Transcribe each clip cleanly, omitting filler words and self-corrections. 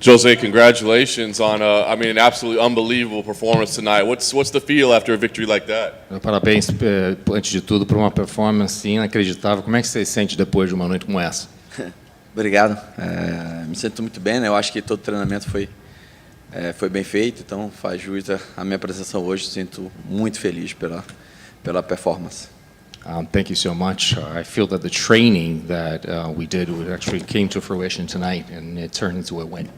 Jose, congratulations on an absolutely unbelievable performance tonight. What's the feel after a victory like that? Parabéns, antes de tudo, por uma performance inacreditável. Como é que você se sente depois de uma noite como essa? Obrigado. Me sinto muito bem, né? Eu acho que todo treinamento foi bem feito, então faz jus à minha apresentação hoje. Sinto muito feliz pela performance. Thank you so much. I feel that the training that we did actually came to fruition tonight, and it turned into a win.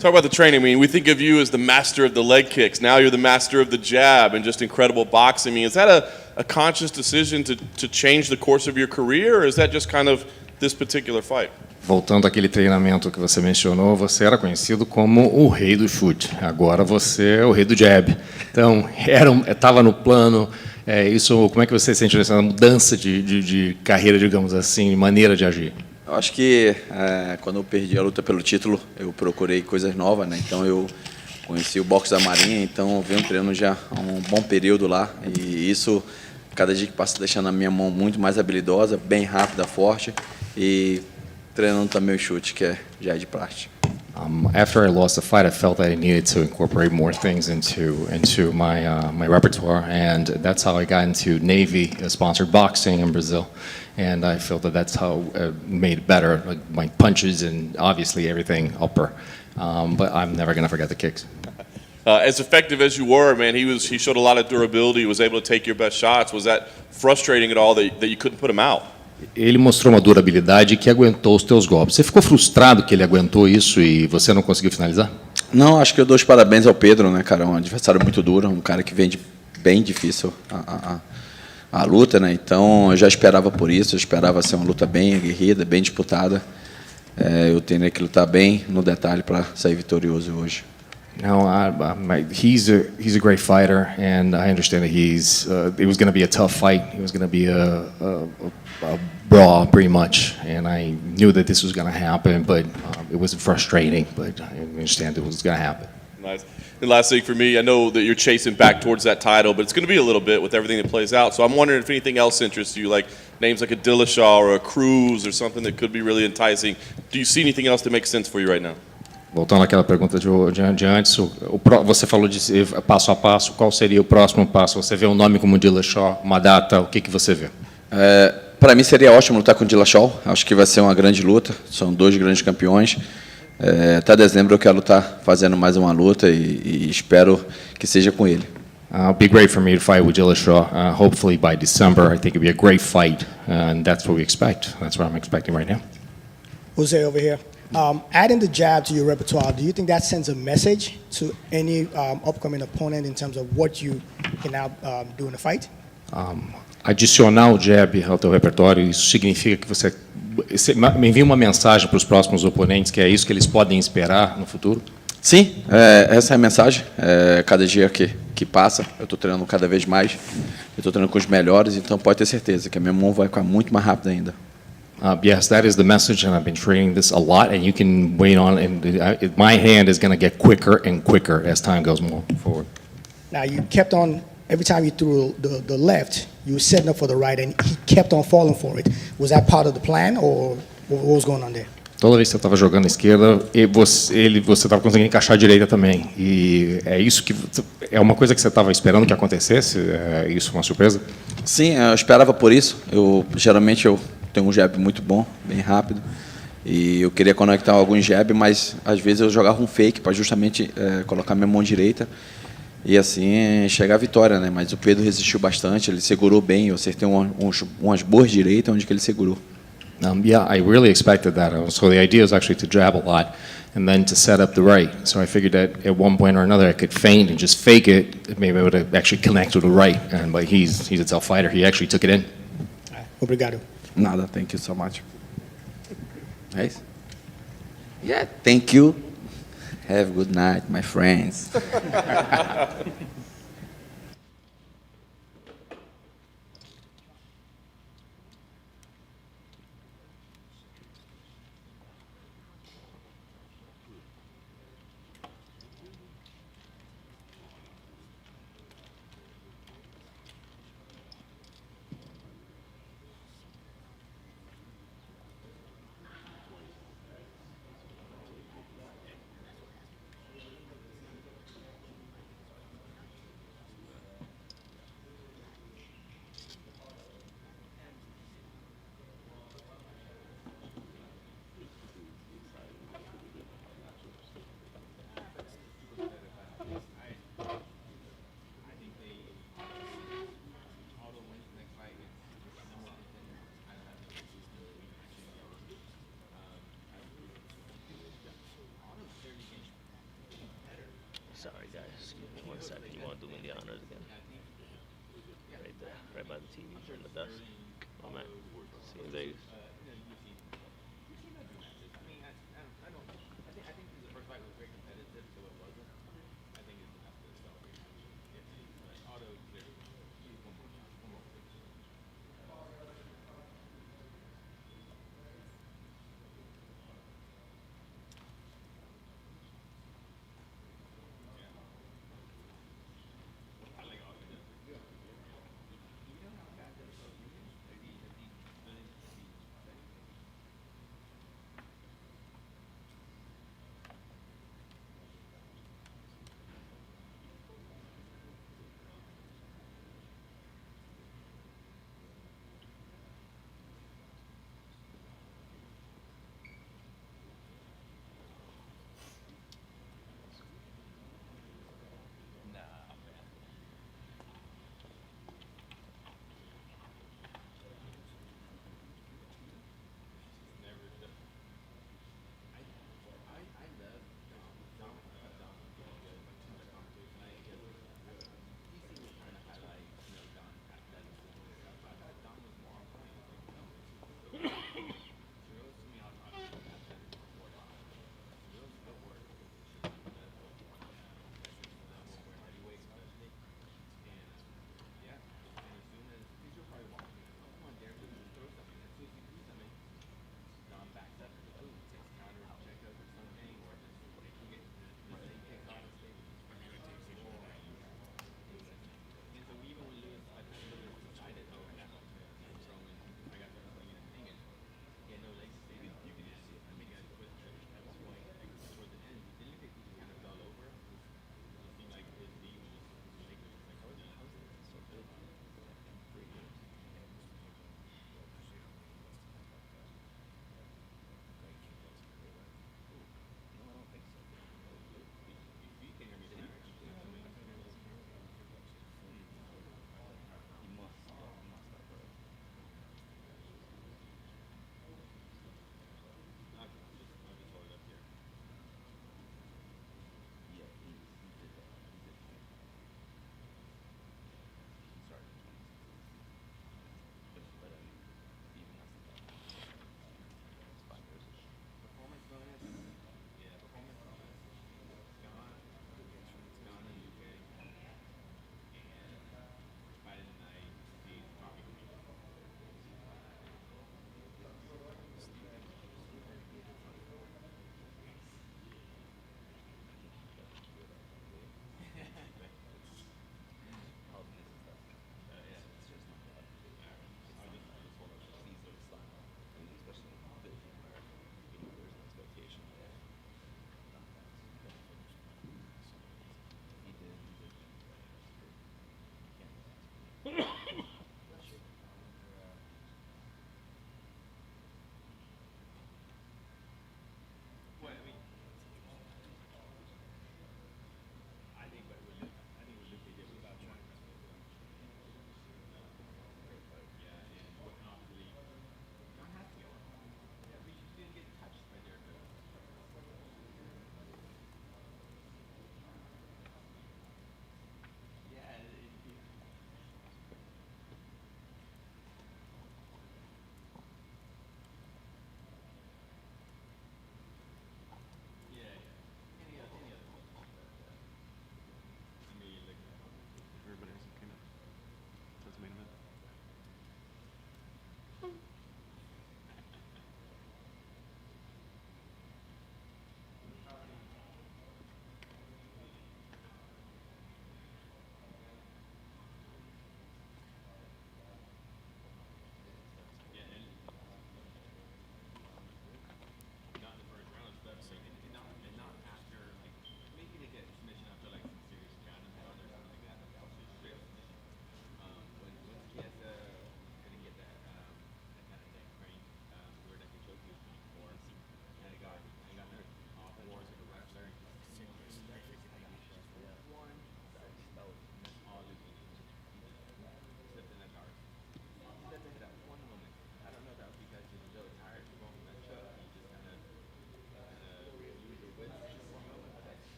Talk about the training. I mean, we think of you as the master of the leg kicks. Now you're the master of the jab and just incredible boxing. I mean, is that a conscious decision to change the course of your career, or is that just kind of this particular fight? Voltando àquele treinamento que você mencionou, você era conhecido como o rei do chute. Agora você é o rei do jab. Então, estava no plano. Isso, como é que você sente essa mudança de carreira, digamos assim, maneira de agir? Eu acho que quando eu perdi a luta pelo título, eu procurei coisas novas, né? Então eu conheci o boxe da Marinha, então eu venho treinando já há um bom período lá, e isso, cada dia que passa, deixando a minha mão muito mais habilidosa, bem rápida, forte, e treinando também o chute, que já é de praxe. After I lost the fight, I felt that I needed to incorporate more things into my repertoire, and that's how I got into Navy-sponsored boxing in Brazil. And I felt that that's how made it better, like my punches and obviously everything upper. But I'm never going to forget the kicks. As effective as you were, man, he showed a lot of durability. He was able to take your best shots. Was that frustrating at all that you couldn't put him out? Ele mostrou uma durabilidade que aguentou os teus golpes. Você ficou frustrado que ele aguentou isso e você não conseguiu finalizar? Não, acho que eu dou os parabéns ao Pedro, né, cara? Um adversário muito duro, um cara que vem bem difícil a luta, né? Então eu já esperava por isso, eu esperava ser uma luta bem aguerrida, bem disputada. Eu tenho que lutar bem no detalhe para sair vitorioso hoje. No, he's a great fighter, and I understand that it was going to be a tough fight. It was going to be a brawl, pretty much, and I knew that this was going to happen, but it was frustrating. But I understand it was going to happen. Nice. And last thing for me, I know that you're chasing back towards that title, but it's going to be a little bit with everything that plays out. So I'm wondering if anything else interests you, like names like a Dillashaw or a Cruz or something that could be really enticing. Do you see anything else that makes sense for you right now? Voltando àquela pergunta de antes, você falou de passo a passo, qual seria o próximo passo? Você vê um nome como Dillashaw, uma data, o que você vê? Para mim seria ótimo lutar com o Dillashaw, acho que vai ser uma grande luta, são dois grandes campeões. Até dezembro eu quero estar fazendo mais uma luta e espero que seja com ele. It'd be great for me to fight with Dillashaw. Hopefully by December, I think it'd be a great fight, and that's what we expect. That's what I'm expecting right now. Jose over here. Adding the jab to your repertoire, do you think that sends a message to any upcoming opponent in terms of what you can now do in a fight? Adicionar o jab ao teu repertório, isso significa que você envia uma mensagem para os próximos oponentes, que é isso que eles podem esperar no futuro? Sim, essa é a mensagem. Cada dia que passa, eu estou treinando cada vez mais, eu estou treinando com os melhores, então pode ter certeza que a minha mão vai ficar muito mais rápida ainda. Yes, that is the message, and I've been training this a lot, and you can wait on, and my hand is going to get quicker and quicker as time goes more forward. Now, you kept on, every time you threw the left, you were setting up for the right, and he kept on falling for it. Was that part of the plan, or what was going on there? Toda vez que você estava jogando à esquerda, você estava conseguindo encaixar a direita também. E é isso que é uma coisa que você estava esperando que acontecesse? É isso uma surpresa? Sim, eu esperava por isso. Geralmente eu tenho um jab muito bom, bem rápido, e eu queria conectar alguns jab, mas às vezes eu jogava um fake para justamente colocar minha mão direita e assim chegar à vitória, né? Mas o Pedro resistiu bastante, ele segurou bem, eu acertei umas boas direitas onde que ele segurou. Yeah, I really expected that. So the idea is actually to jab a lot and then to set up the right. So I figured that at one point or another I could feint and just fake it, maybe I would actually connect with the right. But he's a tough fighter. He actually took it in. Obrigado. Nada, thank you so much. É isso? Yeah, thank you. Have a good night, my friends. Sorry, guys. Excuse me 1 second. You want to do me the honors again? Right there, right by the TV, in the desk. Oh man, see you in Vegas.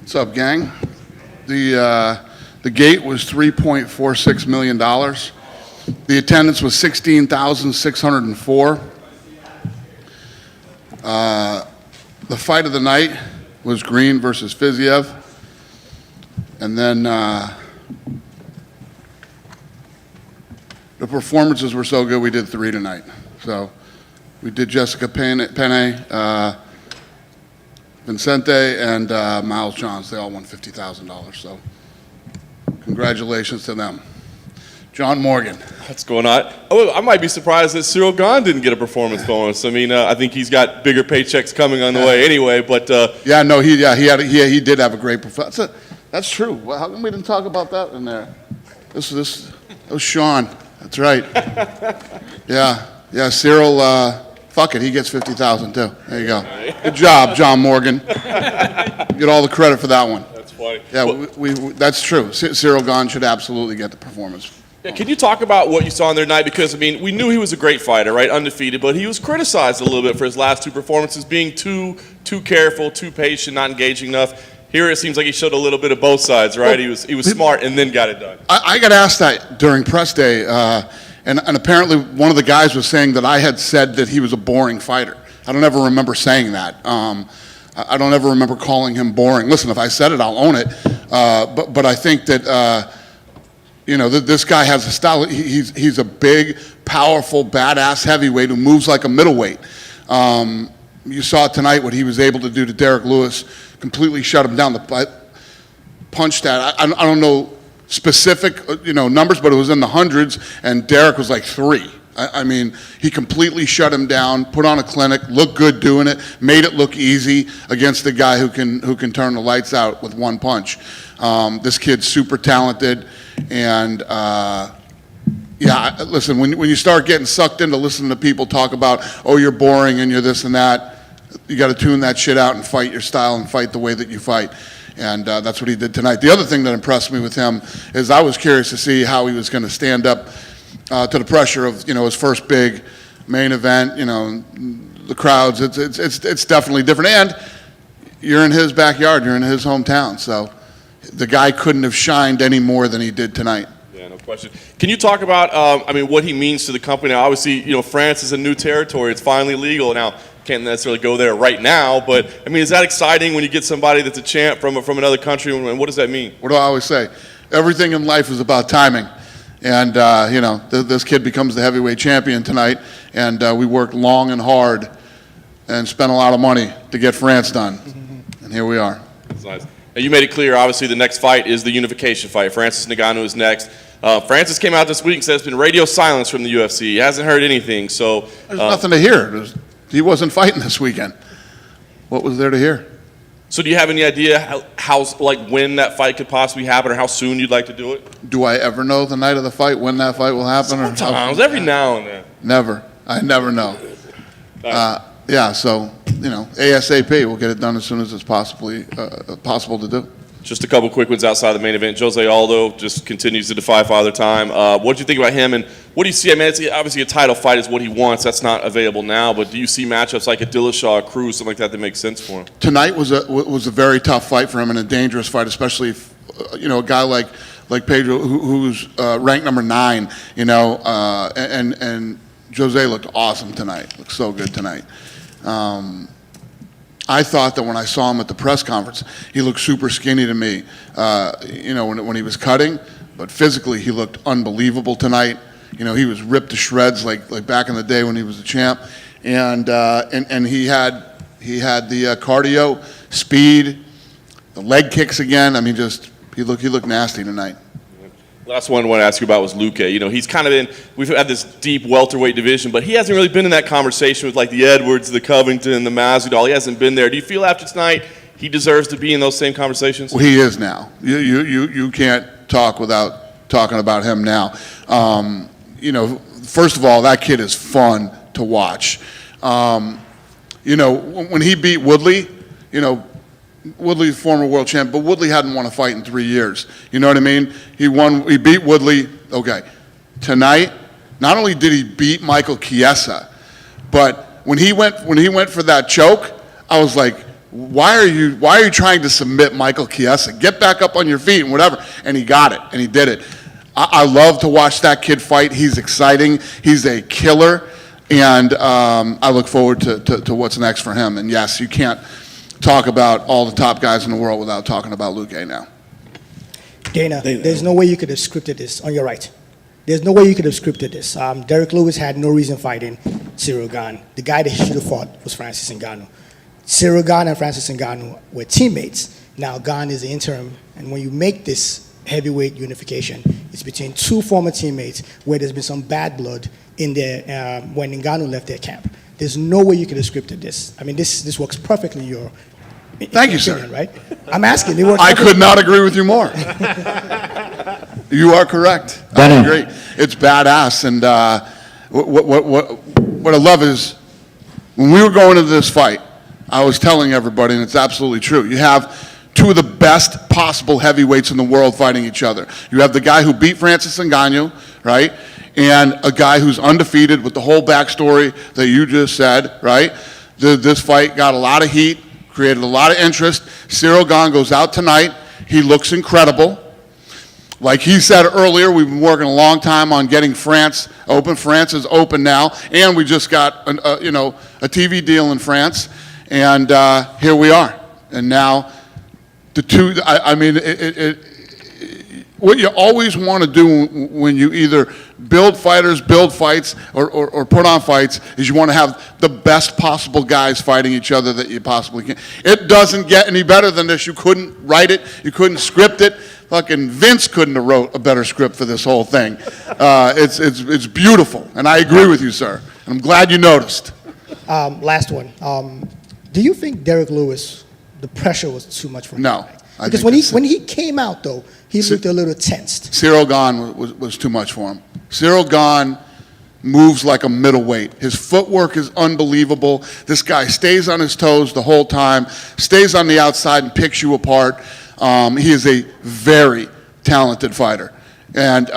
What's up, gang? The gate was $3.46 million. The attendance was 16,604. The fight of the night was Green versus Fiziev. And then the performances were so good, we did 3 tonight. So we did Jessica Penne, Vincente, and Miles Johns. They all won $50,000. So congratulations to them. John Morgan. What's going on? Oh, I might be surprised that Ciryl Gane didn't get a performance bonus. I mean, I think he's got bigger paychecks coming on the way anyway. But Yeah, no, he did have a great performance. That's true. Well, how come we didn't talk about that in there? That was Sean. That's right. Yeah, Ciryl. Fuck it, he gets $50,000 too. There you go. Good job, John Morgan. Get all the credit for that one. that's funny. Yeah, Well, that's true. Ciryl Gane should absolutely get the performance. yeah, can you talk about what you saw on their night? Because I mean, we knew he was a great fighter, right, undefeated, but he was criticized a little bit for his last 2 performances, being too careful, too patient, not engaging enough. Here it seems like he showed a little bit of both sides, right? He was smart and then got it done. I got asked that during press day, and apparently one of the guys was saying that I had said that he was a boring fighter. I don't ever remember saying that. I don't ever remember calling him boring. Listen, if I said it, I'll own it. But I think that this guy has a style. He's a big, powerful, badass heavyweight who moves like a middleweight. You saw tonight what he was able to do to Derek Lewis. Completely shut him down. The punch that I don't know specific numbers, but it was in the hundreds, and Derek was like 3. I mean, he completely shut him down, put on a clinic, looked good doing it, made it look easy against a guy who can turn the lights out with one punch. This kid's super talented, and listen, when you start getting sucked into listening to people talk about, oh, you're boring and you're this and that, you got to tune that shit out and fight your style and fight the way that you fight. And that's what he did tonight. The other thing that impressed me with him is I was curious to see how he was going to stand up to the pressure of his first big main event. The crowds. It's definitely different. And you're in his backyard. You're in his hometown. So the guy couldn't have shined any more than he did tonight. Yeah, no question. Can you talk about, what he means to the company? Now, obviously, France is a new territory. It's finally legal now. Can't necessarily go there right now, but I mean, is that exciting when you get somebody that's a champ from another country? And what does that mean? What do I always say? Everything in life is about timing. And this kid becomes the heavyweight champion tonight, and we worked long and hard and spent a lot of money to get France done. And here we are. That's nice. Now, you made it clear, obviously, the next fight is the unification fight. Francis Ngannou is next. Francis came out this week and said it's been radio silence from the UFC. He hasn't heard anything, so... There's nothing to hear. He wasn't fighting this weekend. What was there to hear? So do you have any idea how when that fight could possibly happen, or how soon you'd like to do it? Do I ever know the night of the fight when that fight will happen? Sometimes, every now and then. Never. I never know. So ASAP. We'll get it done as soon as it's possible to do. Just a couple quick ones outside the main event. Jose Aldo just continues to defy Father Time. What do you think about him, and what do you see? I mean, it's obviously a title fight is what he wants. That's not available now, but do you see matchups like a Dillashaw, a Cruz, something like that makes sense for him? Tonight was a very tough fight for him and a dangerous fight, especially if a guy like Pedro who's ranked number 9. And Jose looked awesome tonight. Looked so good tonight. I thought that when I saw him at the press conference, he looked super skinny to me, when he was cutting, but physically he looked unbelievable tonight. He was ripped to shreds like back in the day when he was a champ, and he had the cardio, speed, the leg kicks again. I mean, he looked nasty tonight. Last one I want to ask you about was Luque. He's kind of we've had this deep welterweight division, but he hasn't really been in that conversation with like the Edwards, the Covington, the Masvidal. He hasn't been there. Do you feel after tonight he deserves to be in those same conversations? Well, he is now. You can't talk without talking about him now. First of all, that kid is fun to watch. When he beat Woodley, Woodley's former world champ, but Woodley hadn't won a fight in 3 years. You know what I mean? He beat Woodley. Okay. Tonight, not only did he beat Michael Chiesa, but when he went for that choke, I was like, why are you trying to submit Michael Chiesa? Get back up on your feet and whatever. And he got it, and he did it. I love to watch that kid fight. He's exciting. He's a killer. And I look forward to what's next for him. And yes, you can't talk about all the top guys in the world without talking about Luke Gane now. Dana, there's no way you could have scripted this. On your right. There's no way you could have scripted this. Derek Lewis had no reason fighting Ciryl Gane. The guy that he should have fought was Francis Ngannou. Ciryl Gane and Francis Ngannou were teammates. Now Gane is the interim, and when you make this heavyweight unification, it's between two former teammates where there's been some bad blood in there when Ngannou left their camp. There's no way you could have scripted this. I mean, this works perfectly in your Thank you, opinion, sir. right? I'm asking. It works I perfectly. could not agree with you more. You are correct. I agree. It's badass. And what I love is when we were going into this fight, I was telling everybody, and it's absolutely true, you have two of the best possible heavyweights in the world fighting each other. You have the guy who beat Francis Ngannou, right? And a guy who's undefeated with the whole backstory that you just said, right? This fight got a lot of heat, created a lot of interest. Ciryl Gane goes out tonight. He looks incredible. Like he said earlier, we've been working a long time on getting France open. France is open now, and we just got a TV deal in France, and here we are. And now the two. I mean, what you always want to do when you either build fighters, build fights, or put on fights is you want to have the best possible guys fighting each other that you possibly can. It doesn't get any better than this. You couldn't write it. You couldn't script it. Fucking Vince couldn't have wrote a better script for this whole thing. It's beautiful, and I agree with you, sir. And I'm glad you noticed. Last one. Do you think Derek Lewis, the pressure was too much for him? No. I Because think when he came out, though, he looked a little tensed. Ciryl Gane was too much for him. Ciryl Gane moves like a middleweight. His footwork is unbelievable. This guy stays on his toes the whole time, stays on the outside and picks you apart. He is a very talented fighter. And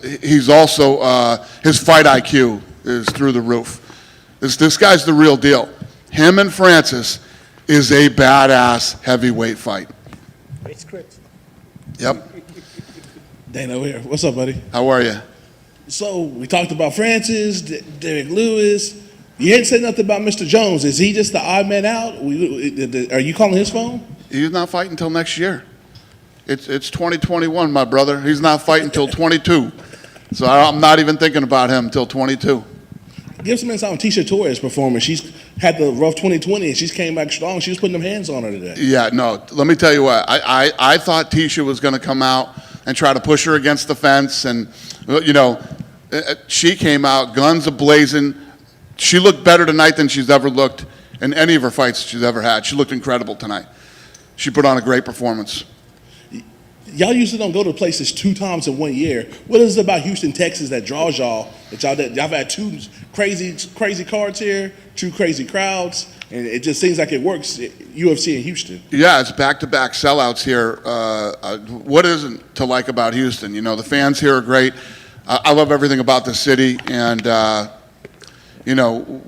he's also, his fight IQ is through the roof. This guy's the real deal. Him and Francis is a badass heavyweight fight. Great script. Yep. Dana here. What's up, buddy? How are you? So we talked about Francis, Derek Lewis. You hadn't said nothing about Mr. Jones. Is he just the odd man out? Are you calling his phone? He's not fighting until next year. It's 2021, my brother. He's not fighting until 22. So I'm not even thinking about him until 22. Give some insight on Tisha Torres' performance. She's had the rough 2020, and she's came back strong. She was putting them hands on her today. Yeah, no, let me tell you what. I thought Tisha was going to come out and try to push her against the fence. And, she came out, guns a-blazing. She looked better tonight than she's ever looked in any of her fights she's ever had. She looked incredible tonight. She put on a great performance. Y'all usually don't go to places 2 times in 1 year. What is it about Houston, Texas that draws y'all? Y'all have had 2 crazy cards here, 2 crazy crowds, and it just seems like it works. UFC in Houston. Yeah, it's back-to-back sellouts here. What isn't to like about Houston? The fans here are great. I love everything about the city, and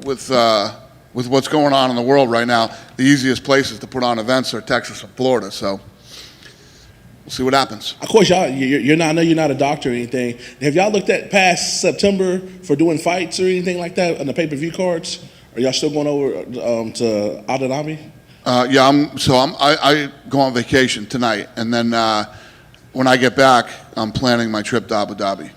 with what's going on in the world right now, the easiest places to put on events are Texas and Florida. So we'll see what happens. Of course, you're not. I know you're not a doctor or anything. Have y'all looked at past September for doing fights or anything like that on the pay-per-view cards? Are y'all still going over to Abu Dhabi? I go on vacation tonight, and then when I get back, I'm planning my trip to Abu Dhabi.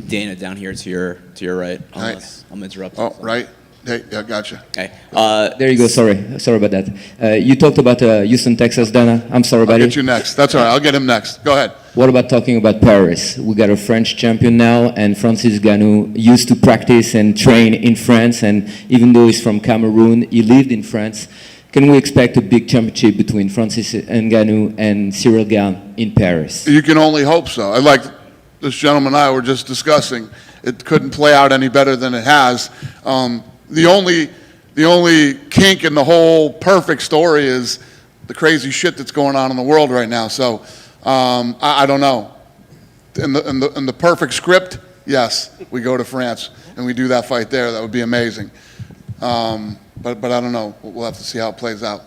Dana, down here to your right. I'm interrupting. Oh, right. Hey, yeah, gotcha. Okay. There you go. Sorry about that. You talked about Houston, Texas, Dana. I'm sorry, I'll buddy. get you next. That's all right. I'll get him next. Go ahead. What about talking about Paris? We got a French champion now, and Francis Ngannou used to practice and train in France, and even though he's from Cameroon, he lived in France. Can we expect a big championship between Francis Ngannou and Ciryl Gane in Paris? You can only hope so. I like this gentleman and I were just discussing. It couldn't play out any better than it has. The only kink in the whole perfect story is the crazy shit that's going on in the world right now. So I don't know. In the perfect script, yes, we go to France and we do that fight there. That would be amazing. But I don't know. We'll have to see how it plays out.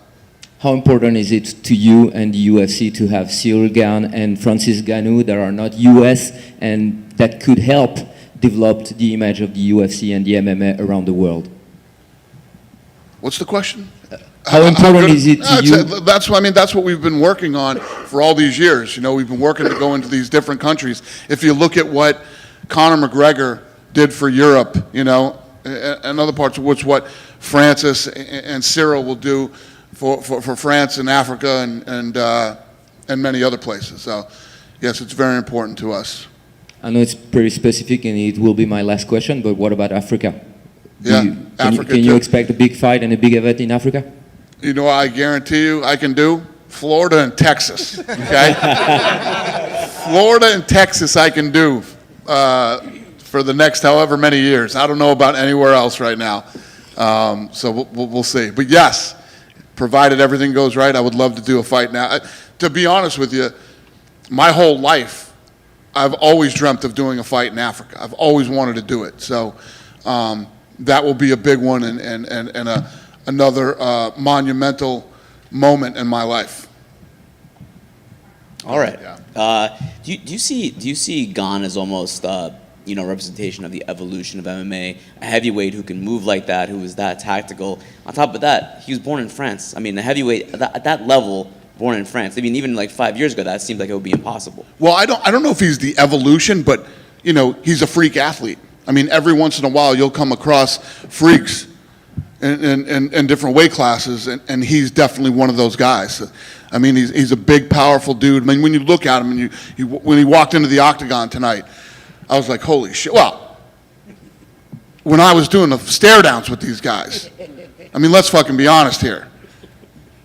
How important is it to you and the UFC to have Ciryl Gane and Francis Ngannou that are not US and that could help develop the image of the UFC and the MMA around the world? What's the question? How important is it to you? That's what we've been working on for all these years. You know, we've been working to go into these different countries. If you look at what Conor McGregor did for Europe, you know, and other parts of which what Francis and Ciryl will do for France and Africa and many other places. So, yes, it's very important to us. I know it's pretty specific and it will be my last question, but what about Africa? Yeah, Africa Can you too. expect a big fight and a big event in Africa? You know what I guarantee you I can do? Florida and Texas, okay? Florida and Texas I can do for the next however many years. I don't know about anywhere else right now. So we'll see. But yes, provided everything goes right, I would love to do a fight now. To be honest with you, my whole life, I've always dreamt of doing a fight in Africa. I've always wanted to do it. So that will be a big one and another monumental moment in my life. All right. Yeah. Do you see Gane as almost representation of the evolution of MMA? A heavyweight who can move like that, who is that tactical. On top of that, he was born in France. I mean, a heavyweight at that level, born in France. I mean, even like 5 years ago, that seemed like it would be impossible. Well, I don't know if he's the evolution, but you know, he's a freak athlete. I mean, every once in a while you'll come across freaks in different weight classes, and he's definitely one of those guys. I mean, he's a big, powerful dude. I mean, when you look at him, and when he walked into the octagon tonight, I was like, holy shit. Well, when I was doing the stare downs with these guys, I mean, let's fucking be honest here.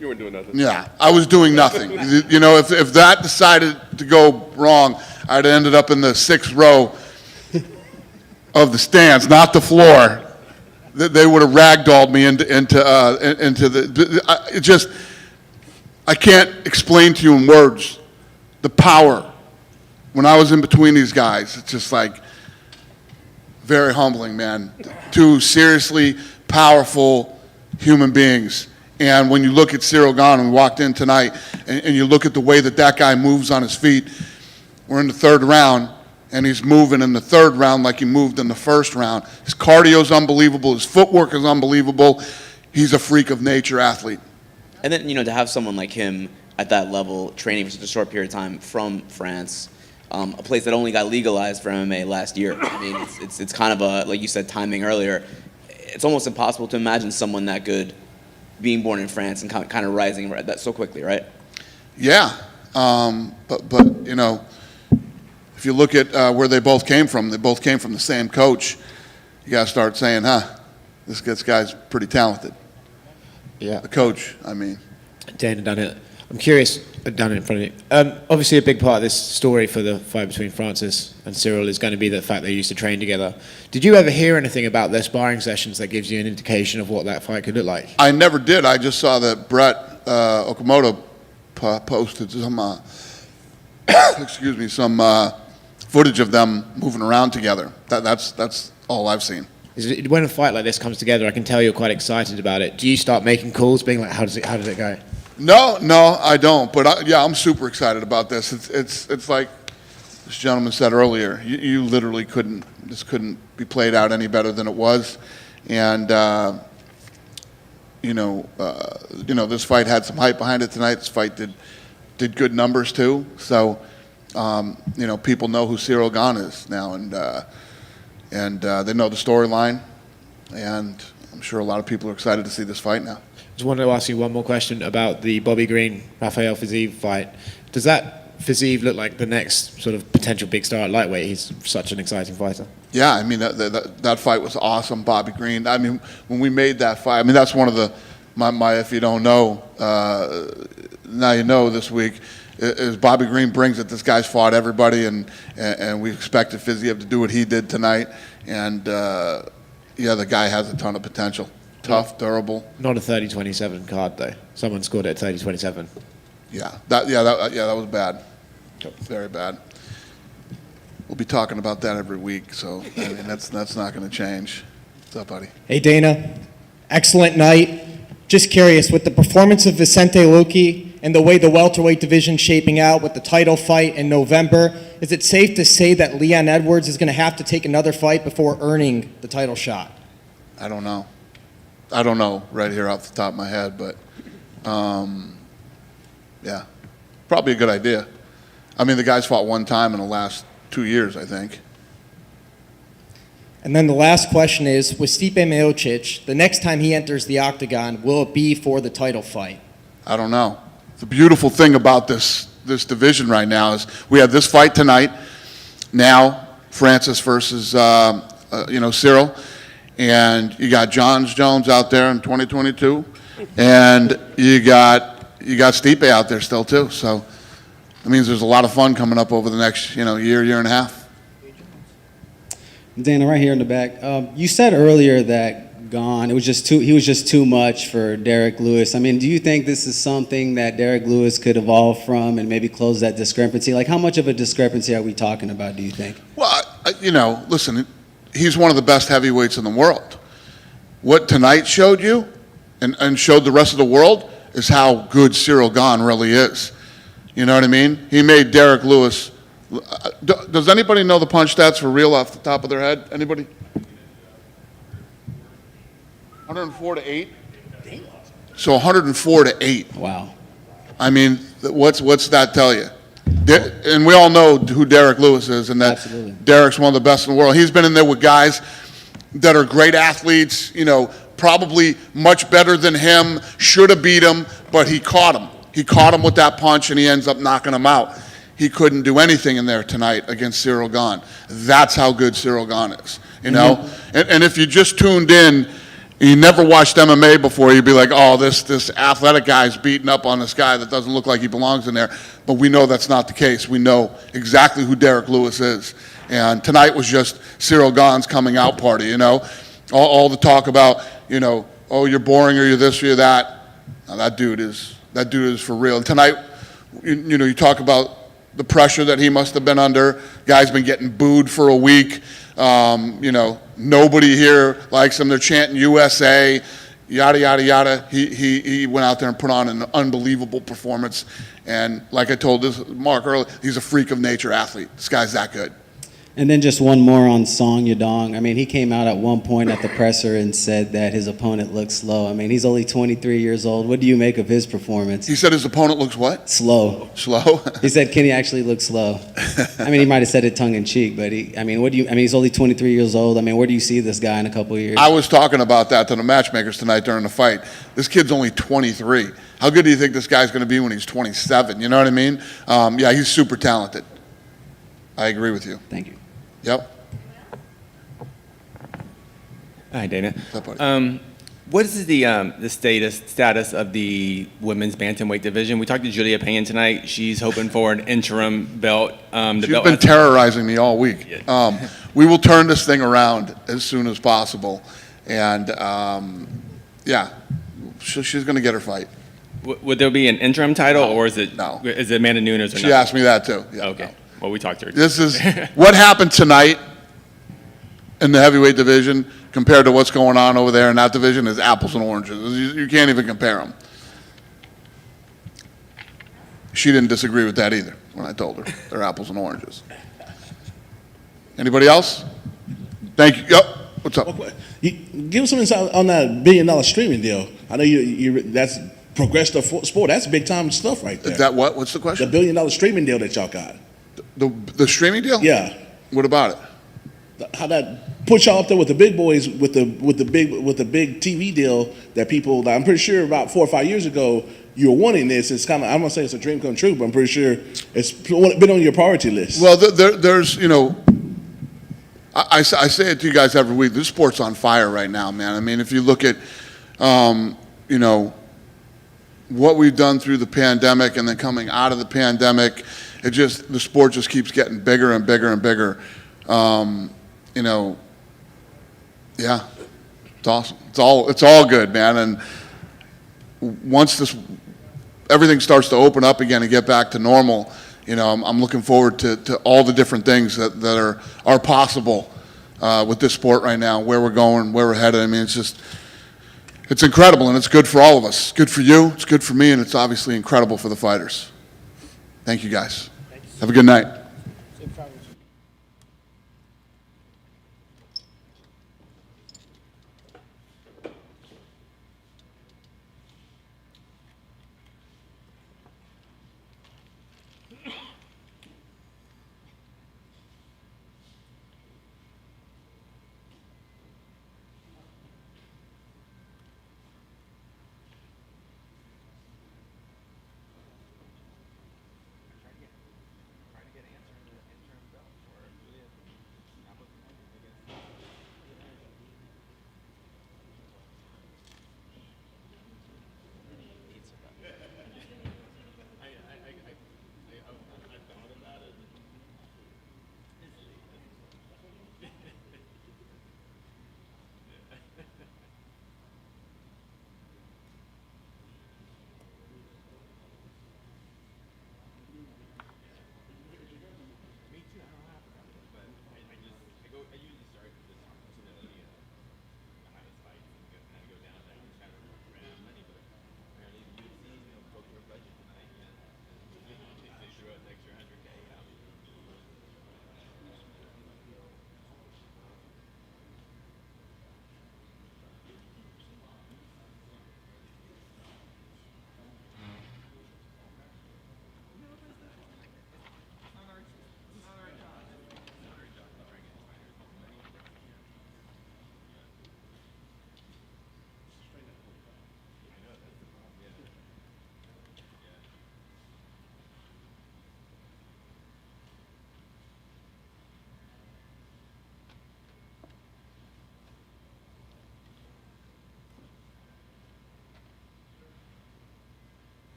You weren't doing nothing. Yeah, I was doing nothing. You know, if that decided to go wrong, I'd have ended up in the 6th row of the stands, not the floor. They would have ragdolled me into the. It just, I can't explain to you in words the power. When I was in between these guys, it's just like very humbling, man. Two seriously powerful human beings. And when you look at Ciryl Gane, and we walked in tonight, and you look at the way that guy moves on his feet, we're in the 3rd round, and he's moving in the 3rd round like he moved in the 1st round. His cardio's unbelievable. His footwork is unbelievable. He's a freak of nature athlete. And then, to have someone like him at that level, training for such a short period of time from France, a place that only got legalized for MMA last year. I mean, it's kind of a, like you said, timing earlier. It's almost impossible to imagine someone that good being born in France and kind of rising that so quickly, right? Yeah, but you know, if you look at where they both came from the same coach. You got to start saying, this guy's pretty talented. Yeah. The coach, I mean. Dana done it. I'm curious, down in front of you. Obviously, a big part of this story for the fight between Francis and Ciryl is going to be the fact they used to train together. Did you ever hear anything about their sparring sessions that gives you an indication of what that fight could look like? I never did. I just saw that Brett Okamoto posted some, some footage of them moving around together. That's all I've seen. When a fight like this comes together, I can tell you're quite excited about it. Do you start making calls, being like, how does it go? No, I don't. But I'm super excited about this. It's like this gentleman said earlier. You literally this couldn't be played out any better than it was, and this fight had some hype behind it tonight. This fight did good numbers too. So people know who Ciryl Gane is now, and they know the storyline, and I'm sure a lot of people are excited to see this fight now. Just wanted to ask you one more question about the Bobby Green, Rafael Fiziev fight. Does that Fiziev look like the next sort of potential big star at lightweight? He's such an exciting fighter. Yeah, I mean, that fight was awesome, Bobby Green. I mean, when we made that fight, I mean, that's one of my if you don't know, now you know this week, is Bobby Green brings it. This guy's fought everybody, and we expected Fiziev to do what he did tonight. And, the guy has a ton of potential. Tough, durable. Not a 30-27 card though. Someone scored it at 30-27. Yeah, that was bad. Very bad. We'll be talking about that every week, so I mean that's not going to change. What's up, buddy? Hey Dana, Excellent night. Just curious, with the performance of Vicente Luque and the way the welterweight division's shaping out with the title fight in November, is it safe to say that Leon Edwards is going to have to take another fight before earning the title shot? I don't know. I don't know right here off the top of my head, but yeah, probably a good idea. I mean, the guy's fought one time in the last 2 years, I think. And then the last question is, with Stipe Miocic, the next time he enters the octagon, will it be for the title fight? I don't know. The beautiful thing about this division right now is we have this fight tonight. Now, Francis versus Ciryl, and you got John Jones out there in 2022, and you got Stipe out there still too. So it means there's a lot of fun coming up over the next year and a half. Dana, right here in the back. You said earlier that Gane, he was just too much for Derek Lewis. I mean, do you think this is something that Derek Lewis could evolve from and maybe close that discrepancy? Like, how much of a discrepancy are we talking about, do you think? Well, listen, he's one of the best heavyweights in the world. What tonight showed you and showed the rest of the world is how good Ciryl Gane really is. You know what I mean? He made Derek Lewis. Does anybody know the punch stats for real off the top of their head? Anybody? 104 to 8? So 104 to 8. Wow. I mean, what's that tell you? And we all know who Derek Lewis is, and that Absolutely. Derek's one of the best in the world. He's been in there with guys that are great athletes, probably much better than him, should have beat him, but he caught him. He caught him with that punch, and he ends up knocking him out. He couldn't do anything in there tonight against Ciryl Gane. That's how good Ciryl Gane is, And if you just tuned in, you never watched MMA before, you'd be like, oh, this athletic guy's beating up on this guy that doesn't look like he belongs in there. But we know that's not the case. We know exactly who Derek Lewis is. And tonight was just Ciryl Gane's coming out party, All the talk about, oh, you're boring or you're this or you're that. Now, that dude is for real. And tonight, you talk about the pressure that he must have been under. Guy's been getting booed for a week. Nobody here likes him. They're chanting USA, yada, yada, yada. He went out there and put on an unbelievable performance. And like I told Mark earlier, he's a freak of nature athlete. This guy's that good. And then just one more on Song Yadong. I mean, he came out at one point at the presser and said that his opponent looked slow. I mean, he's only 23 years old. What do you make of his performance? He said his opponent looks what? Slow. Slow? He said Kenny actually looks slow. I mean, he might have said it tongue in cheek, but he's only 23 years old. I mean, where do you see this guy in a couple of years? I was talking about that to the matchmakers tonight during the fight. This kid's only 23. How good do you think this guy's going to be when he's 27? You know what I mean? Yeah, he's super talented. I agree with you. Thank you. Yep. Hi, Dana. What's up, buddy? What is the status of the women's bantamweight division? We talked to Julia Payne tonight. She's hoping for an interim belt. She's been terrorizing me all week. We will turn this thing around as soon as possible, and yeah, she's going to get her fight. Would there be an interim title, or is it No. Is it Amanda Nunes? Or She asked me that too. Yeah, okay. no. Well, we talked to her. This is what happened tonight in the heavyweight division compared to what's going on over there in that division is apples and oranges. You can't even compare them. She didn't disagree with that either when I told her they're apples and oranges. Anybody else? Thank you. Yep. What's up? Give us some insight on that $1 billion streaming deal. I know that's progressive sport. That's big time stuff right there. Is that what? What's the The question? $1 billion streaming deal that y'all got. The streaming deal? Yeah. What about it? How that put y'all up there with the big boys with the big TV deal that people. I'm pretty sure about 4 or 5 years ago you were wanting this. It's kind of, I'm gonna say it's a dream come true, but I'm pretty sure it's been on your priority list. Well, there's I say it to you guys every week. This sport's on fire right now, man. I mean, if you look at what we've done through the pandemic and then coming out of the pandemic, the sport just keeps getting bigger and bigger and bigger. Yeah, it's awesome. It's all good, man. And once everything starts to open up again and get back to normal, I'm looking forward to all the different things that are possible with this sport right now, where we're going, where we're headed. I mean, it's it's incredible, and it's good for all of us. It's good for you, it's good for me, and it's obviously incredible for the fighters. Thank you, guys. Have a good night.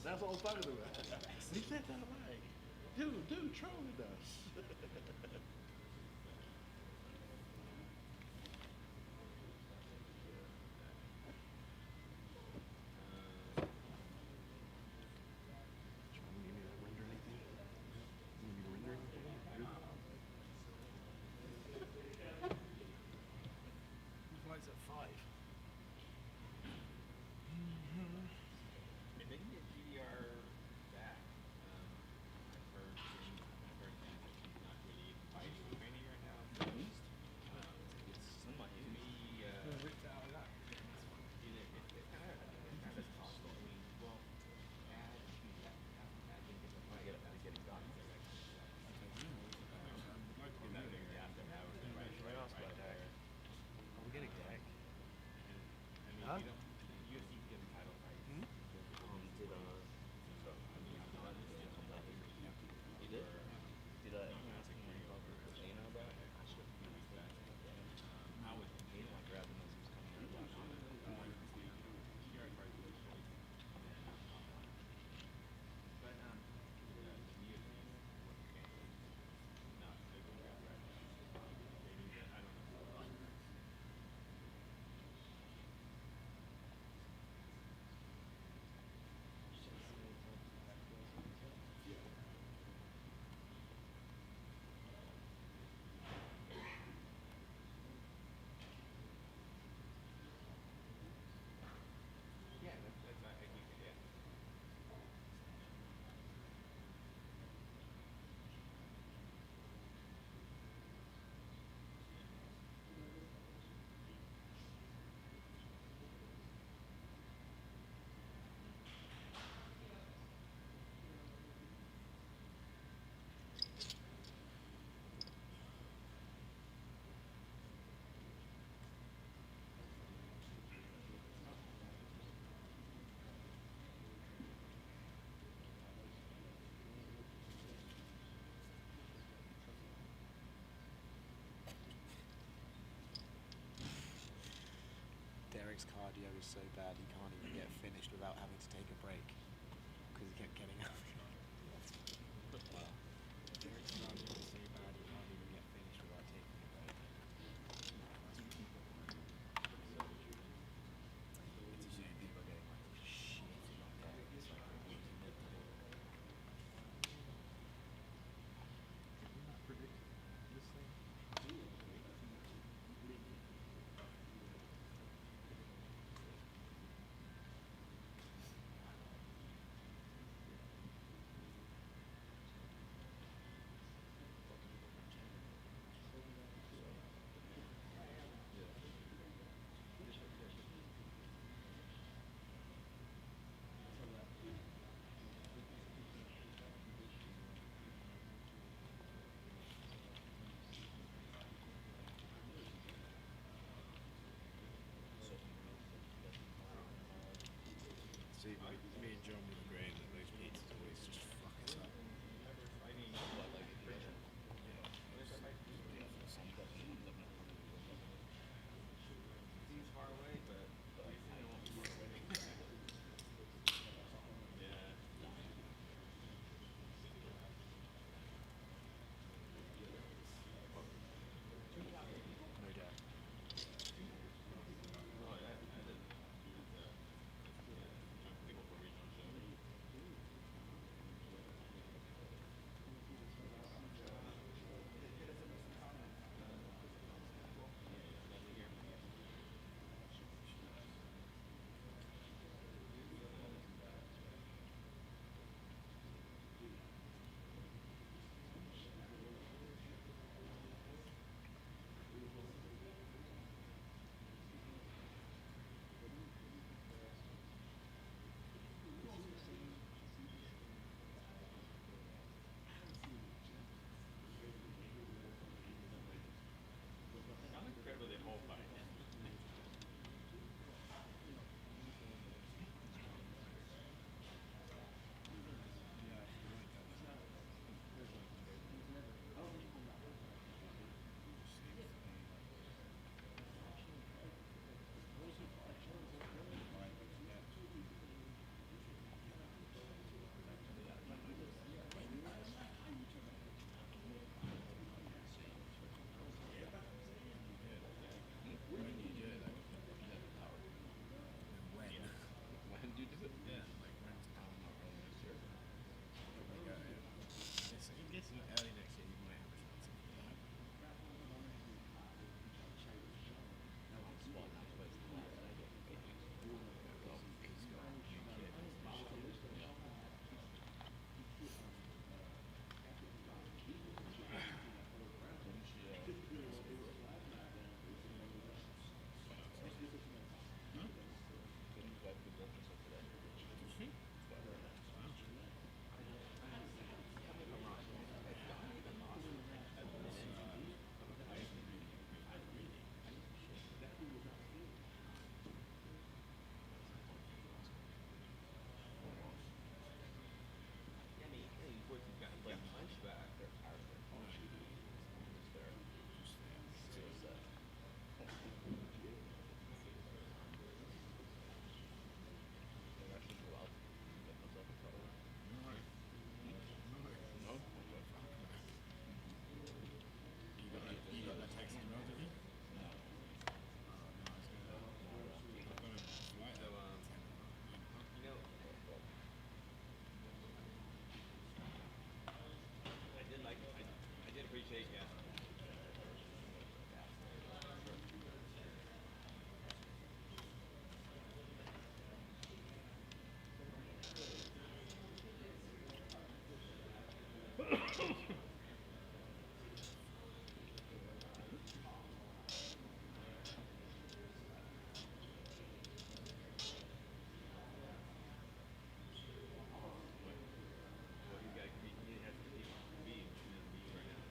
That's what I was talking about. He said that like, dude, trolling us. Flights at 5. Derek's cardio is so bad he can't even get finished without having to take a break because he kept getting up. Derek's cardio is so bad he can't even get finished without taking a break. It's a shame people are getting like shit like that. It's like a week in the predict this thing. See, me and John were agreeing that those pizzas always just fuck us up. He's far away, but yeah. No doubt. Oh yeah, I did. People for regional show. I'm incredible the whole fight. When did you do it? Yeah, like when's not early next year? I'm guessing early next year you might have a chance of that. He's got a new kid. I mean, he's working got to play punchback. They're tired of their punch. Just there. Skill set. Maybe I should go out and get myself in trouble. No? You got that text email, did you? No. So, you know, I did like it. I did appreciate, yeah. Well, he has to be in the right now.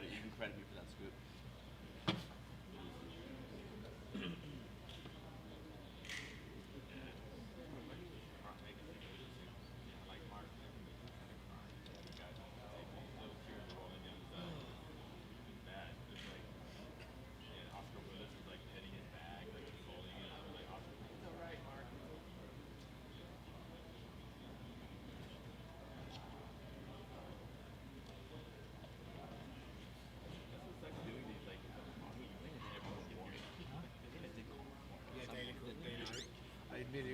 You can credit me for that scoop.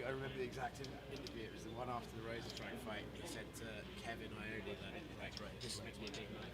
I remember the exact interview. It was the one after the Rosenstrike fight. He said to Kevin Ione that this is meant to be a big night.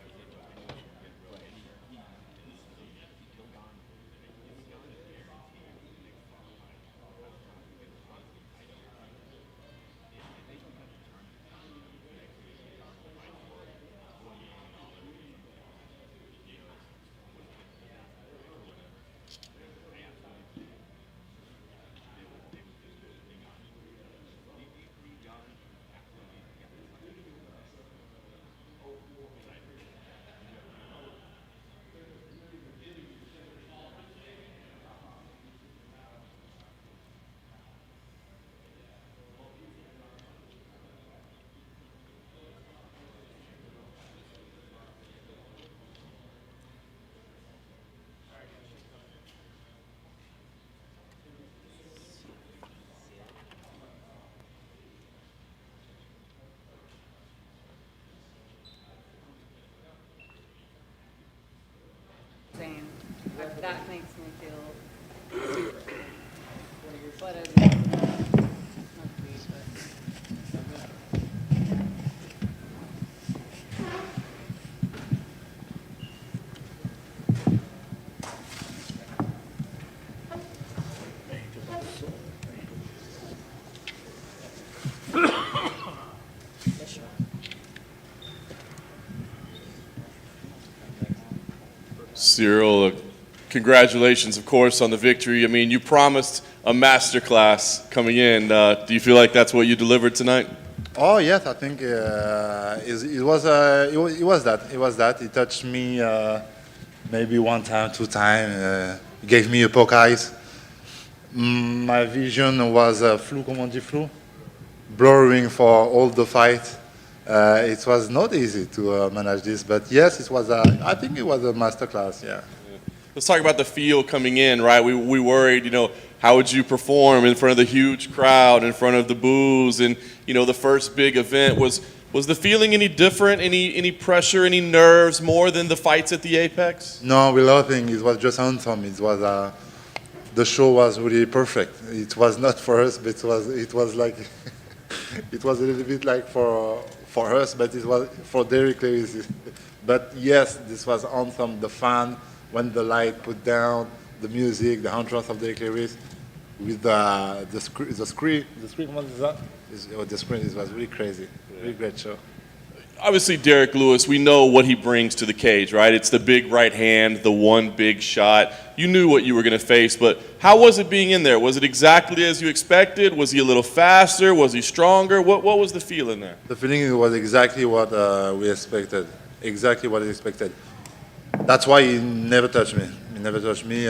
Saying that makes me feel super good. But I mean, not to be, Ciryl, congratulations, of course, on the victory. I mean, you promised a masterclass coming in. Do you feel like that's what you delivered tonight? Oh yes, I think it was that. It was that. He touched me maybe one time, two times. Gave me a poke eyes. My vision was flou, comment on dit flou, blurring for all the fight. It was not easy to manage this, but yes, it was. I think it was a masterclass. Yeah. Let's talk about the feel coming in, right? We worried, how would you perform in front of the huge crowd, in front of the boos, and the first big event. Was the feeling any different? Any pressure? Any nerves more than the fights at the Apex? No, we nothing. It was just awesome. It was the show was really perfect. It was not for us, but it was like it was a little bit like for us, but it was for Derek Lewis. But yes, this was awesome. The fun when the light put down, the music, the entrance of Derek Lewis with the screen. What is that? The screen. It was really crazy. Really great show. Obviously, Derek Lewis, we know what he brings to the cage, right? It's the big right hand, the one big shot. You knew what you were going to face, but how was it being in there? Was it exactly as you expected? Was he a little faster? Was he stronger? What was the feeling there? The feeling was exactly what we expected. Exactly what he expected. That's why he never touched me. He never touched me.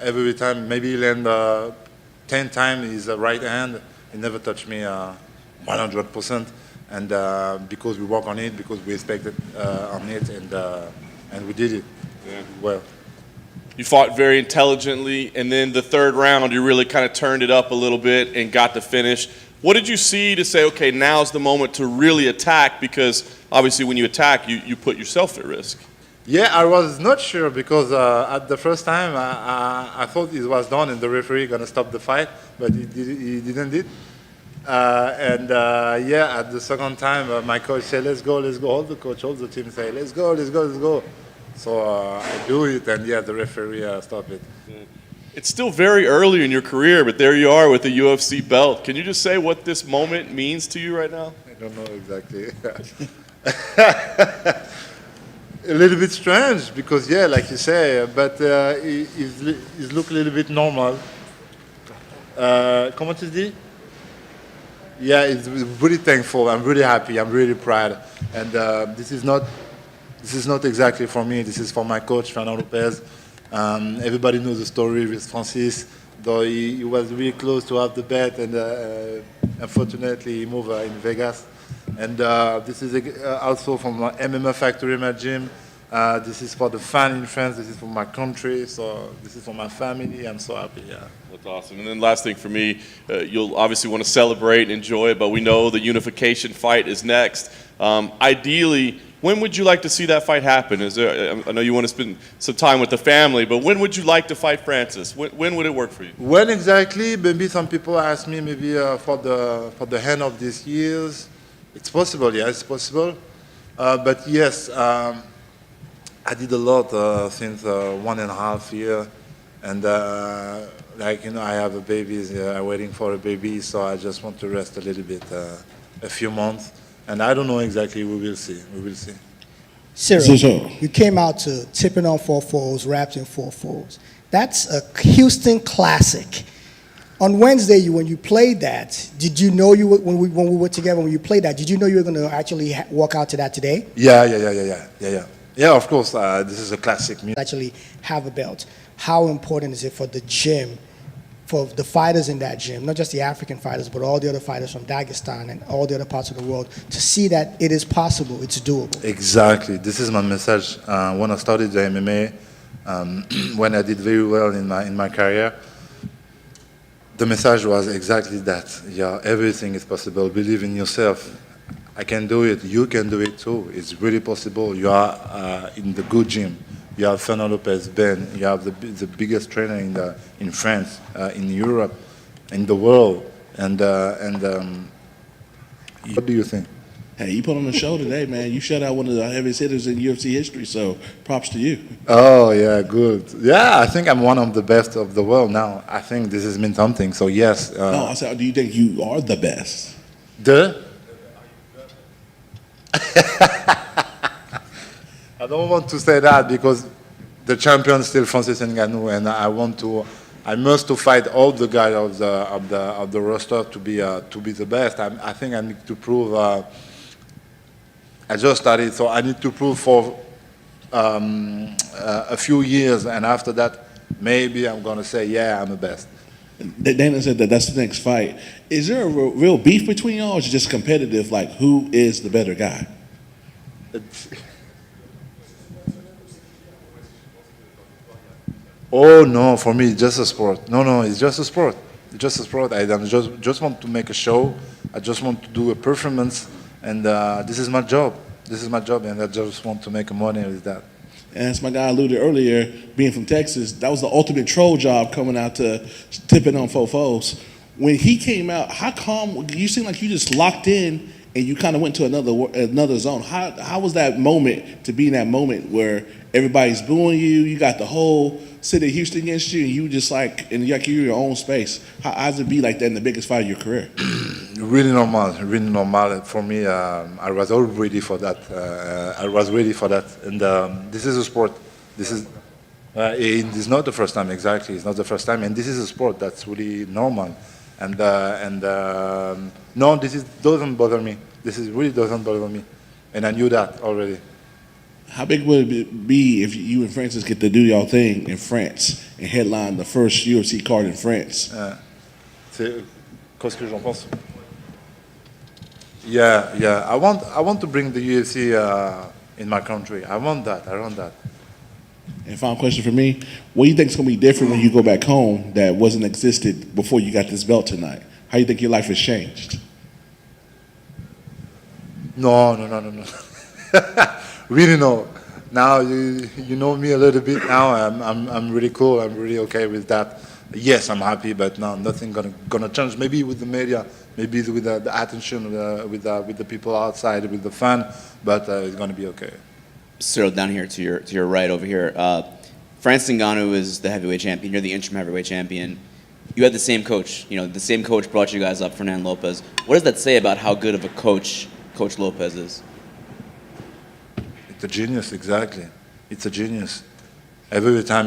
Every time, maybe he landed 10 times his right hand. He never touched me 100%. And because we work on it, because we expected on it, and we did it well. You fought very intelligently, and then the third round, you really kind of turned it up a little bit and got the finish. What did you see to say, okay, now's the moment to really attack? Because obviously when you attack, you put yourself at risk. Yeah, I was not sure because at the first time I thought it was done and the referee gonna stop the fight, but he didn't did. Yeah, at the second time my coach said, let's go. All the coach, all the team say, let's go. So I do it, and yeah, the referee stopped it. It's still very early in your career, but there you are with the UFC belt. Can you just say what this moment means to you right now? I don't know exactly. A little bit strange because, yeah, like you say, but he's look a little bit normal. Comment tu dis? Yeah, it's really thankful. I'm really happy. I'm really proud. And this is not this is not exactly for me. This is for my coach, Fernando Lopez. Everybody knows the story with Francis, though he was really close to have the bet, and unfortunately he moved in Vegas. And this is also from my MMA factory, my gym. This is for the fan in France. This is for my country. So this is for my family. I'm so happy. Yeah. That's awesome. And then last thing for me, you'll obviously want to celebrate and enjoy it, but we know the unification fight is next. Ideally, when would you like to see that fight happen? I know you want to spend some time with the family, but when would you like to fight Francis? When would it work for you? When exactly? Maybe some people ask me maybe for the end of this year. It's possible, yes, it's possible. But yes, I did a lot since 1.5 years, and I have a baby, waiting for a baby, so I just want to rest a little bit, a few months, and I don't know exactly. We will see. We will see. Ciryl, you came out to tipping on 4-4s, wrapped in 4-4s. That's a Houston classic. On Wednesday, when you played that, did you know when we were together, when you played that, did you know you were going to actually walk out to that today? Yeah. Of course, this is a classic. Actually have a belt. How important is it for the gym, for the fighters in that gym, not just the African fighters, but all the other fighters from Dagestan and all the other parts of the world, to see that it is possible, it's doable? Exactly. This is my message. When I started the MMA, when I did very well in my career, the message was exactly that. Yeah, everything is possible. Believe in yourself. I can do it. You can do it too. It's really possible. You are in the good gym. You have Fernando Lopez, Ben. You have the biggest trainer in France, in Europe, in the world. And what do you think? Hey, you put on the show today, man. You shut out one of the heaviest hitters in UFC history, so props to you. Oh, yeah, good. Yeah, I think I'm one of the best of the world now. I think this has been something, so yes. No, I said, do you think you are the best? I don't want to say that because the champion is still Francis Ngannou, and I must to fight all the guys of the roster to be the best. I think I need to prove. I just started, so I need to prove for a few years, and after that, maybe I'm gonna say, yeah, I'm the best. Dana said that's the next fight. Is there a real beef between y'all, or is it just competitive? Like, who is the better guy? Oh no, for me it's just a sport. No, it's just a sport. It's just a sport. I just want to make a show. I just want to do a performance, and this is my job. This is my job, and I just want to make money with that. And as my guy alluded earlier, being from Texas, that was the ultimate troll job, coming out to tipping on fofos. When he came out, how calm? You seem like you just locked in and you kind of went to another zone. How was that moment, to be in that moment where everybody's booing you, you got the whole city of Houston against you, and you just like you're in your own space? How does it be like that in the biggest fight of your career? Really normal for me. I was all ready for that. And this is a sport. This is it's not the first time, exactly. It's not the first time, and this is a sport that's really normal. And no, doesn't bother me. This really doesn't bother me, and I knew that already. How big would it be if you and Francis get to do y'all thing in France and headline the first UFC card in France? Qu'est-ce que j'en pense? Yeah. I want to bring the UFC in my country. I want that. And final question for me: what do you think is going to be different when you go back home that wasn't existed before you got this belt tonight? How do you think your life has changed? No. Really no. Now you know me a little bit now. I'm really cool. I'm really okay with that. Yes, I'm happy, but no, nothing gonna change. Maybe with the media, maybe with the attention, with the people outside, with the fan, but it's gonna be okay. Ciryl, down here to your right over here. Francis Ngannou is the heavyweight champion. You're the interim heavyweight champion. You had the same coach. You know, the same coach brought you guys up, Fernando Lopez. What does that say about how good of a coach Coach Lopez is? It's a genius, exactly. It's a genius. Every time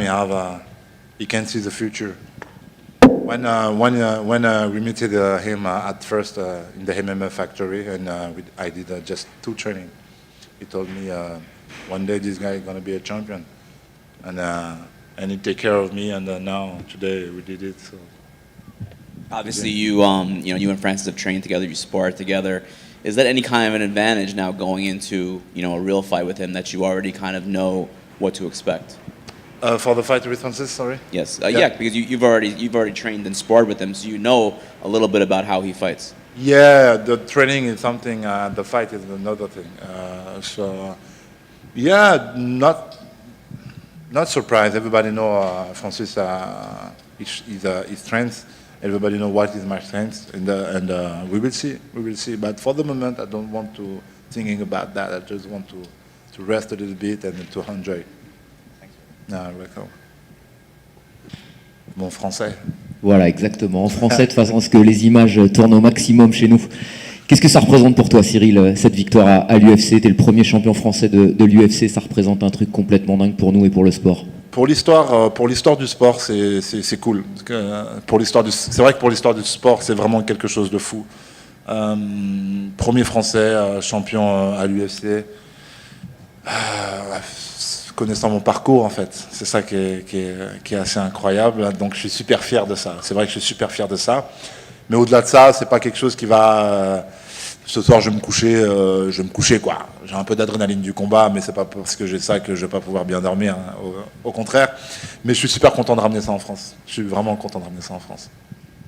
he can see the future. When we met him at first in the MMA factory, and I did just 2 training, he told me, one day this guy is gonna be a champion, and he take care of me. And now today we did it. So Obviously, you and Francis have trained together, you sparred together. Is that any kind of an advantage now going into, a real fight with him, that you already kind of know what to expect? for the fight with Francis, sorry. Yes, yeah, because you've already trained and sparred with him, so you know a little bit about how he fights. Yeah, the training is something. The fight is another thing. Yeah, not surprised. Everybody know Francis his strength. Everybody know what is my strength, and we will see. We will see. But for the moment, I don't want to thinking about that. I just want to rest a little bit and to enjoy. Welcome. Mon français. Voilà, exactement. En français, de façon à ce que les images tournent au maximum chez nous. Qu'est-ce que ça représente pour toi, Ciryl, cette victoire à l'UFC? T'es le premier champion français de l'UFC. Ça représente un truc complètement dingue pour nous et pour le sport. Pour l'histoire du sport, c'est cool. C'est vrai que pour l'histoire du sport, c'est vraiment quelque chose de fou. Premier Français champion à l'UFC. Connaissant mon parcours, en fait, c'est ça qui est assez incroyable. Donc je suis super fier de ça. C'est vrai que je suis super fier de ça. Mais au-delà de ça, c'est pas quelque chose qui va. Ce soir, je vais me coucher quoi. J'ai un peu d'adrénaline du combat, mais c'est pas parce que j'ai ça que je vais pas pouvoir bien dormir. Hein. Au contraire. Mais je suis super content de ramener ça en France. Je suis vraiment content de ramener ça en France.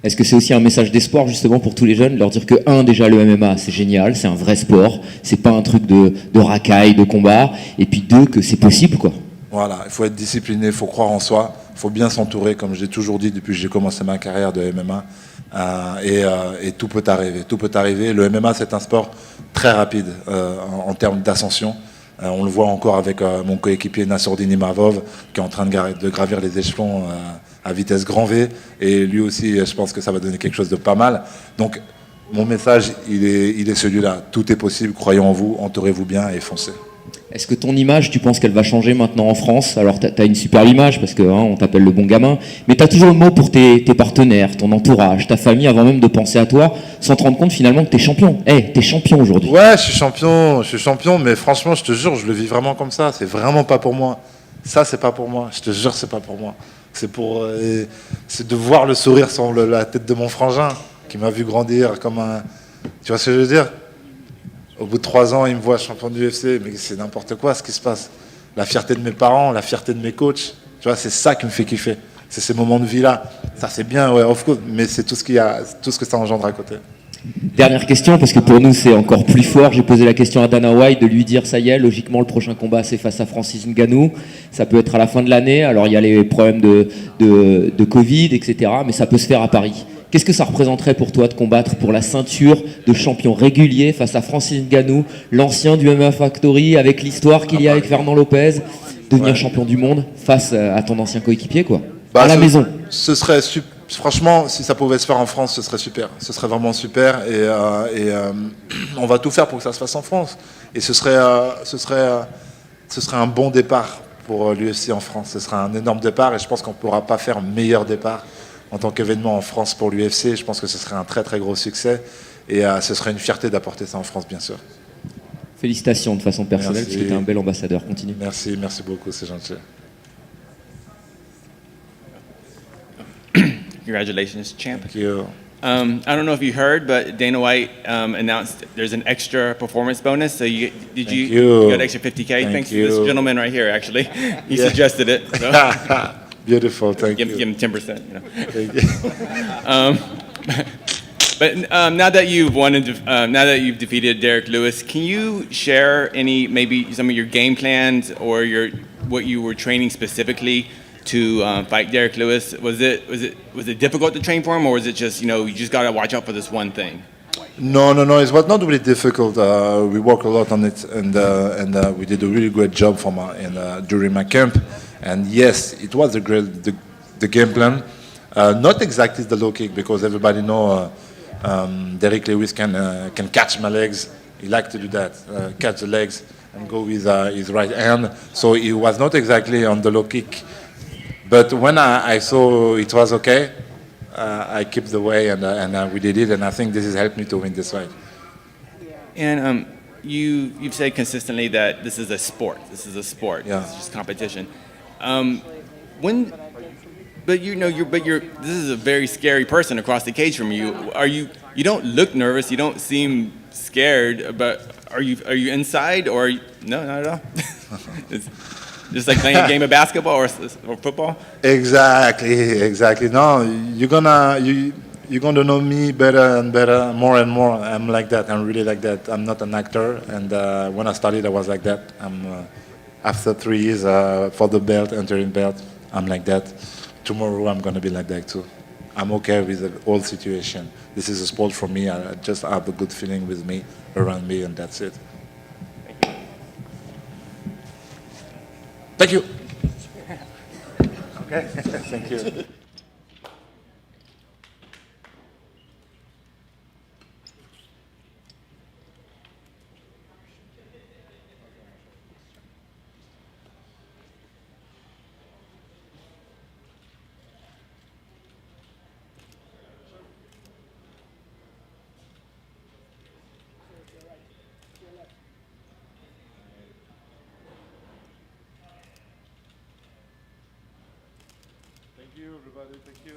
Est-ce que c'est aussi un message d'espoir justement pour tous les jeunes, leur dire que déjà le MMA c'est génial, c'est un vrai sport, c'est pas un truc de racaille, de combat, et puis deux, que c'est possible quoi. Voilà, il faut être discipliné, il faut croire en soi, il faut bien s'entourer, comme j'ai toujours dit depuis que j'ai commencé ma carrière de MMA, et tout peut arriver, tout peut arriver. Le MMA c'est un sport très rapide en termes d'ascension. On le voit encore avec mon coéquipier Nassourdine Imavov qui est en train de gravir les échelons à vitesse grand V, et lui aussi je pense que ça va donner quelque chose de pas mal. Donc mon message il est celui-là, tout est possible, croyez en vous, entourez-vous bien et foncez. Est-ce que ton image, tu penses qu'elle va changer maintenant en France? Alors t'as une super image parce que on t'appelle le bon gamin, mais t'as toujours le mot pour tes partenaires, ton entourage, ta famille, avant même de penser à toi, sans te rendre compte finalement que t'es champion. T'es champion aujourd'hui. Ouais, je suis champion, mais franchement je te jure, je le vis vraiment comme ça, c'est vraiment pas pour moi. Ça c'est pas pour moi, je te jure c'est pas pour moi. C'est de voir le sourire sur la tête de mon frangin qui m'a vu grandir comme un. Tu vois ce que je veux dire? Au bout de 3 ans, il me voit champion du UFC, mais c'est n'importe quoi ce qui se passe. La fierté de mes parents, la fierté de mes coachs, tu vois, c'est ça qui me fait kiffer. C'est ces moments de vie-là. Ça c'est bien, ouais, of course, mais c'est tout ce que ça engendre à côté. Dernière question, parce que pour nous c'est encore plus fort. J'ai posé la question à Dana White de lui dire ça y est, logiquement le prochain combat c'est face à Francis Ngannou. Ça peut être à la fin de l'année. Alors il y a les problèmes de Covid, etc. Mais ça peut se faire à Paris. Qu'est-ce que ça représenterait pour toi de combattre pour la ceinture de champion régulier face à Francis Ngannou, l'ancien du MMA Factory, avec l'histoire qu'il y a avec Fernand Lopez, devenir champion du monde face à ton ancien coéquipier quoi, à la maison? Ce serait super. Franchement, si ça pouvait se faire en France, ce serait super. Ce serait vraiment super. Et on va tout faire pour que ça se fasse en France. Et ce serait un bon départ pour l'UFC en France. Ce serait un énorme départ. Et je pense qu'on ne pourra pas faire meilleur départ en tant qu'événement en France pour l'UFC. Je pense que ce serait un très très gros succès. Et ce serait une fierté d'apporter ça en France, bien sûr. Félicitations de façon personnelle, Merci. parce que tu es un bel ambassadeur. Continue. Merci beaucoup, c'est gentil. Congratulations, champ. Thank you. I don't know if you heard, but Dana White announced there's an extra performance bonus. So you got an extra 50K. Thanks to this gentleman right here, actually. He Yeah. suggested it. So. Beautiful, thank you. Give him 10%. You know. Thank you. But now that you've won and now that you've defeated Derek Lewis, can you share maybe some of your game plans or what you were training specifically to fight Derek Lewis? Was it difficult to train for him, or was it just you just got to watch out for this one thing? No, it was not really difficult. We worked a lot on it, and we did a really great job during my camp. And yes, it was the game plan. Not exactly the low kick, because everybody know Derek Lewis can catch my legs. He likes to do that, catch the legs and go with his right hand. So it was not exactly on the low kick. But when I saw it was okay, I kept the way and we did it, and I think this has helped me to win this fight. And you've said consistently that this is a sport. This is a sport. Yeah. This is just competition. When, but this is a very scary person across the cage from you. You don't look nervous. You don't seem scared. But are you inside or no, not at all? It's just like playing a game of basketball or football. Exactly. No, you're gonna know me better and better, more and more. I'm like that. I'm really like that. I'm not an actor, and when I started, I was like that. After 3 years for the belt, entering belt, I'm like that. Tomorrow, I'm gonna be like that too. I'm okay with the whole situation. This is a sport for me. I just have a good feeling with me, around me, and that's it. Thank you. Okay. Thank you. Thank you, everybody. Thank you.